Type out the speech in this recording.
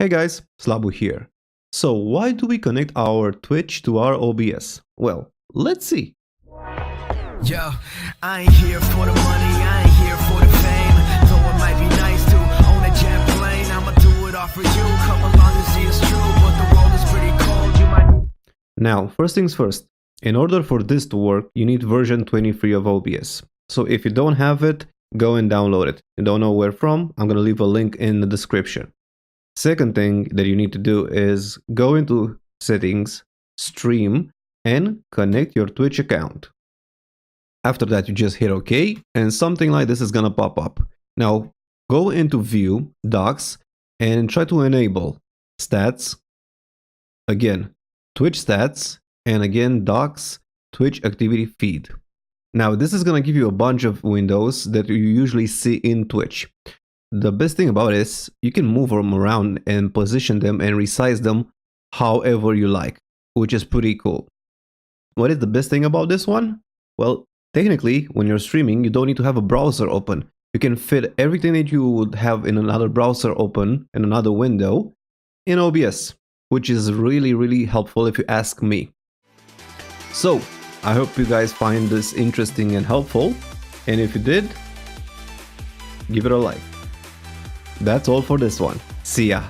Hey guys, Slabu here. So why do we connect our Twitch to our OBS? Well, let's see. Yo, I ain't here for the money, I ain't here for the fame. Though it might be nice to own a jet plane, I'ma do it all for you. Come along and see it's true, but the world is pretty cold. You might. Now, first things first. In order for this to work, you need version 23 of OBS. So if you don't have it, go and download it. You don't know where from? I'm gonna leave a link in the description. Second thing that you need to do is go into settings, stream, and connect your Twitch account. After that, you just hit OK, and something like this is gonna pop up. Now, go into View, Docs, and try to enable Stats, again, Twitch Stats, and again, Docs, Twitch Activity Feed. Now, this is gonna give you a bunch of windows that you usually see in Twitch. The best thing about it is you can move them around and position them and resize them however you like, which is pretty cool. What is the best thing about this one? Well, technically, when you're streaming, you don't need to have a browser open. You can fit everything that you would have in another browser open in another window in OBS, which is really helpful if you ask me. So, I hope you guys find this interesting and helpful, and if you did, give it a like. That's all for this one. See ya!